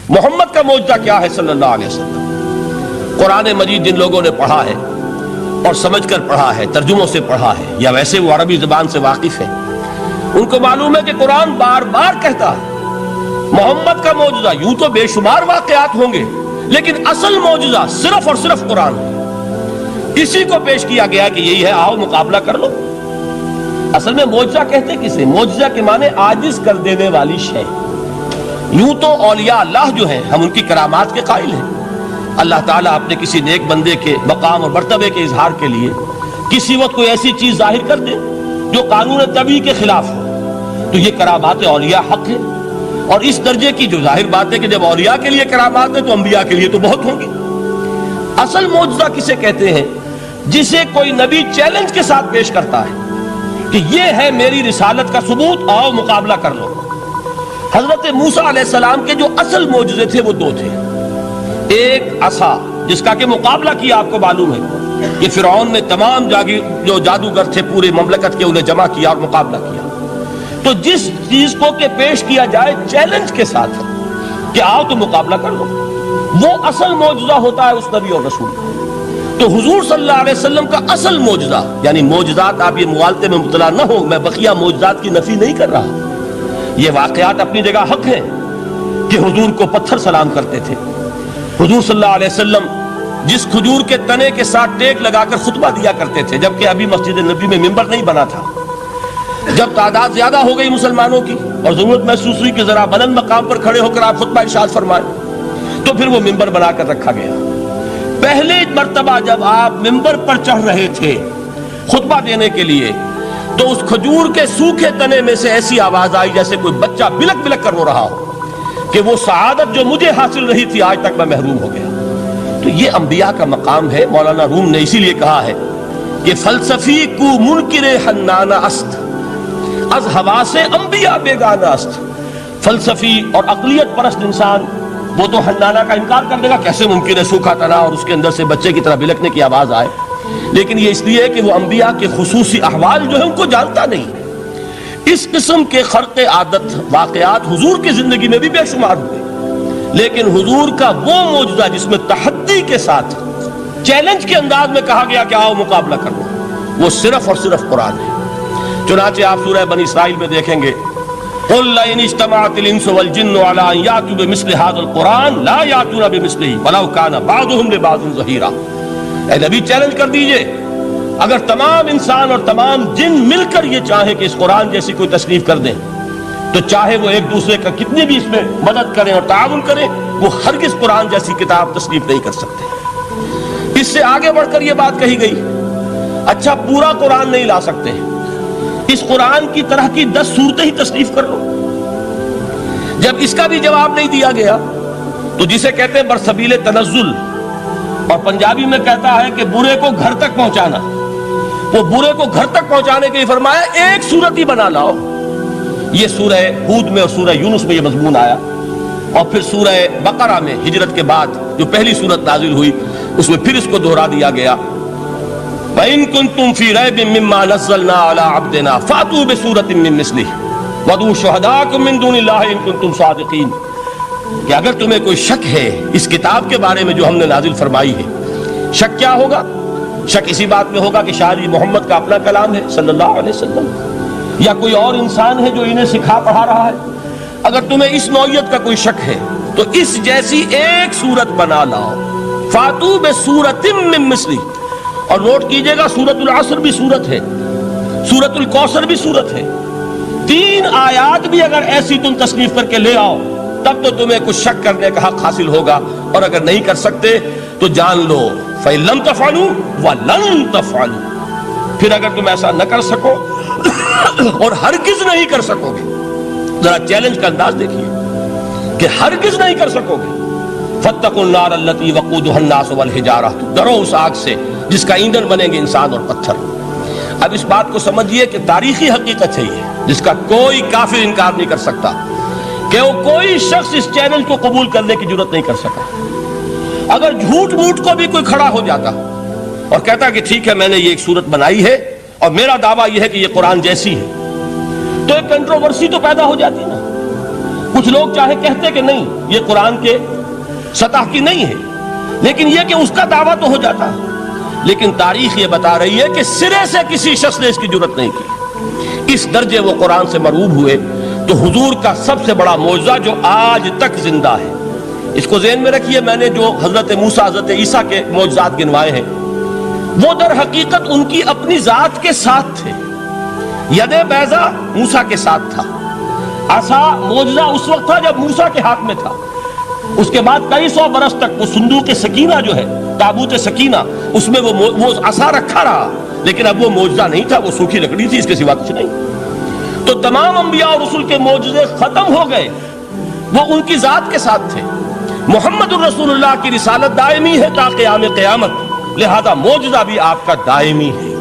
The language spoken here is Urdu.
محمد کا معجزہ کیا ہے صلی اللہ علیہ وسلم؟ قرآن مجید جن لوگوں نے پڑھا ہے اور سمجھ کر پڑھا ہے، ترجموں سے پڑھا ہے، یا ویسے وہ عربی زبان سے واقف ہیں، ان کو معلوم ہے کہ قرآن بار بار کہتا ہے محمد کا معجزہ، یوں تو بے شمار واقعات ہوں گے لیکن اصل معجزہ صرف اور صرف قرآن ہے۔ اسی کو پیش کیا گیا کہ یہی ہے، آؤ مقابلہ کر لو۔ اصل میں معجزہ کہتے کسے؟ معجزہ کے معنی عاجز کر دینے والی شے۔ یوں تو اولیاء اللہ جو ہیں ہم ان کی کرامات کے قائل ہیں، اللہ تعالیٰ اپنے کسی نیک بندے کے مقام اور مرتبے کے اظہار کے لیے کسی وقت کوئی ایسی چیز ظاہر کر دے جو قانون طبیعی کے خلاف ہو، تو یہ کرامات اولیاء حق ہے۔ اور اس درجے کی جو ظاہر بات ہے کہ جب اولیاء کے لیے کرامات ہے تو انبیاء کے لیے تو بہت ہوں گی۔ اصل معجزہ کسے کہتے ہیں؟ جسے کوئی نبی چیلنج کے ساتھ پیش کرتا ہے کہ یہ ہے میری رسالت کا ثبوت، آؤ مقابلہ کر لو۔ حضرت موسیٰ علیہ السلام کے جو اصل معجزے تھے وہ دو تھے، ایک عصا جس کا کہ مقابلہ کیا، آپ کو معلوم ہے کہ فرعون نے تمام جو جادوگر تھے پورے مملکت کے انہیں جمع کیا اور مقابلہ کیا۔ تو جس چیز کو کہ پیش کیا جائے چیلنج کے ساتھ کہ آؤ تو مقابلہ کر لو، وہ اصل معجزہ ہوتا ہے اس نبی اور رسول کا۔ تو حضور صلی اللہ علیہ وسلم کا اصل معجزہ، یعنی معجزات، آپ یہ مغالطے میں مبتلا نہ ہو، میں بقیہ معجزات کی نفی نہیں کر رہا، یہ واقعات اپنی جگہ حق ہیں کہ حضور کو پتھر سلام کرتے تھے۔ حضور صلی اللہ علیہ وسلم جس کھجور کے تنے کے ساتھ ٹیک لگا کر خطبہ دیا کرتے تھے، جبکہ ابھی مسجد نبی میں ممبر نہیں بنا تھا، جب تعداد زیادہ ہو گئی مسلمانوں کی اور ضرورت محسوس ہوئی کہ ذرا بلند مقام پر کھڑے ہو کر آپ خطبہ ارشاد فرمائیں، تو پھر وہ ممبر بنا کر رکھا گیا۔ پہلے مرتبہ جب آپ ممبر پر چڑھ رہے تھے خطبہ دینے کے لیے، تو اس کھجور کے سوکھے تنے میں سے ایسی آواز آئی جیسے کوئی بچہ بلک بلک کر رو رہا ہو کہ وہ سعادت جو مجھے حاصل رہی تھی آج تک میں محروم ہو گیا۔ تو یہ انبیاء کا مقام ہے۔ مولانا روم نے اسی لیے کہا ہے کہ فلسفی کو منکر حنانہ است، از حواس انبیاء بیگانہ است۔ فلسفی اور عقلیت پرست انسان وہ تو حنانہ کا انکار کر دے گا، کیسے ممکن ہے سوکھا تنا اور اس کے اندر سے بچے کی طرح بلکنے کی آواز آئے، لیکن یہ اس لیے کہ وہ انبیاء کے خصوصی احوال جو ہے ان کو جانتا نہیں۔ اس قسم کے خرق عادت واقعات حضور کی زندگی میں بھی بے شمار ہوئے، لیکن حضور کا وہ معجزہ جس میں تحدی کے ساتھ چیلنج کے انداز میں کہا گیا کہ آؤ مقابلہ کرو، وہ صرف اور صرف قرآن ہے۔ چنانچہ آپ سورہ بنی اسرائیل میں دیکھیں گے قُلْ لَئِنِ اجْتَمَعَتِ الْإِنسُ وَالْجِنُّ عَلَىٰ أَن يَأْتُوا بِمِثْلِ هَٰذَا الْقُرْآنِ لَا يَأْتُونَ بِمِثْلِهِ وَلَوْ كَانَ بَعْضُهُمْ لِبَعْضٍ ظَهِيرًا۔ اے نبی چیلنج کر دیجئے، اگر تمام انسان اور تمام جن مل کر یہ چاہیں کہ اس قرآن جیسی کوئی تصنیف کر دیں، تو چاہے وہ ایک دوسرے کا کتنی بھی اس میں مدد کریں اور تعاون کریں، وہ ہرگز قرآن جیسی کتاب تصنیف نہیں کر سکتے۔ اس سے آگے بڑھ کر یہ بات کہی گئی، اچھا پورا قرآن نہیں لا سکتے، اس قرآن کی طرح کی 10 صورتیں ہی تصنیف کر لو۔ جب اس کا بھی جواب نہیں دیا گیا تو جسے کہتے ہیں برسبیل تنزل، اور پنجابی میں کہتا ہے کہ برے کو گھر تک پہنچانا، وہ برے کو گھر تک پہنچانے کے لیے فرمایا ایک صورت ہی بنا لاؤ۔ یہ سورہ ہود میں اور سورہ یونس میں یہ مضمون آیا، اور پھر سورہ بقرہ میں ہجرت کے بعد جو پہلی صورت نازل ہوئی اس میں پھر اس کو دہرا دیا گیا، وَإِن كُنتُمْ فِي رَيْبٍ مِّمَّا نَزَّلْنَا عَلَىٰ عَبْدِنَا فَأْتُوا بِسُورَةٍ مِّن مِّثْلِهِ وَادْعُوا شُهَدَاءَكُم مِّن دُونِ اللَّهِ إِن كُنتُمْ صَادِقِينَ۔ کہ اگر تمہیں کوئی شک ہے اس کتاب کے بارے میں جو ہم نے نازل فرمائی ہے، شک کیا ہوگا؟ شک اسی بات میں ہوگا کہ شاید یہ محمد کا اپنا کلام ہے صلی اللہ علیہ وسلم، یا کوئی اور انسان ہے جو انہیں سکھا پڑھا رہا ہے۔ اگر تمہیں اس نوعیت کا کوئی شک ہے تو اس جیسی ایک صورت بنا لاؤ، فَأْتُوا بِسُورَةٍ مِّن مِّثْلِهِ۔ اور نوٹ کیجئے گا سورۃ العصر بھی صورت ہے، سورۃ الکوثر بھی صورت ہے، 3 آیات بھی اگر ایسی تم تصنیف کر کے لے آؤ تب تو تمہیں کچھ شک کرنے کا حق حاصل ہوگا، اور اگر نہیں کر سکتے تو جان لو فَإِن لَّمْ تَفْعَلُوا وَلَن تَفْعَلُوا، پھر اگر تم ایسا نہ کر سکو اور ہرگز نہیں کر سکو گے، ذرا چیلنج کا انداز دیکھیے کہ ہرگز نہیں کر سکو گے، فَاتَّقُوا النَّارَ الَّتِي وَقُودُهَا النَّاسُ وَالْحِجَارَةُ، ڈرو اس آگ سے جس کا ایندھن بنیں گے انسان اور پتھر۔ اب اس بات کو سمجھیے کہ تاریخی حقیقت ہے یہ، جس کا کوئی کافر انکار نہیں کر سکتا، کہ وہ کوئی شخص اس چیلنج کو قبول کرنے کی جرات نہیں کر سکا۔ اگر جھوٹ موٹ کو بھی کوئی کھڑا ہو جاتا اور کہتا کہ ٹھیک ہے میں نے یہ ایک صورت بنائی ہے اور میرا دعویٰ یہ ہے کہ یہ قرآن جیسی ہے، تو ایک کنٹروورسی تو پیدا ہو جاتی نا، کچھ لوگ چاہے کہتے کہ نہیں یہ قرآن کے سطح کی نہیں ہے، لیکن یہ کہ اس کا دعویٰ تو ہو جاتا، لیکن تاریخ یہ بتا رہی ہے کہ سرے سے کسی شخص نے اس کی جرت نہیں کی، اس درجے وہ قرآن سے مرعوب ہوئے۔ تو حضور کا سب سے بڑا معجزہ جو آج تک زندہ ہے، اس کو ذہن میں رکھیے، میں نے جو حضرت موسیٰ حضرت عیسیٰ کے معجزات گنوائے ہیں وہ در حقیقت ان کی اپنی ذات کے ساتھ تھے۔ ید بیضا موسیٰ کے ساتھ تھا، عصا معجزہ اس وقت تھا جب موسیٰ کے ہاتھ میں تھا، اس کے بعد کئی سو برس تک وہ صندوق سکینہ جو ہے، تابوت سکینہ، اس میں وہ عصا رکھا رہا، لیکن اب وہ معجزہ نہیں تھا، وہ سوکھی لکڑی تھی، اس کے سوا کچھ نہیں۔ تو تمام انبیاء اور رسول کے معجزے ختم ہو گئے، وہ ان کی ذات کے ساتھ تھے۔ محمد الرسول اللہ کی رسالت دائمی ہے تا قیام قیامت، لہذا معجزہ بھی آپ کا دائمی ہے۔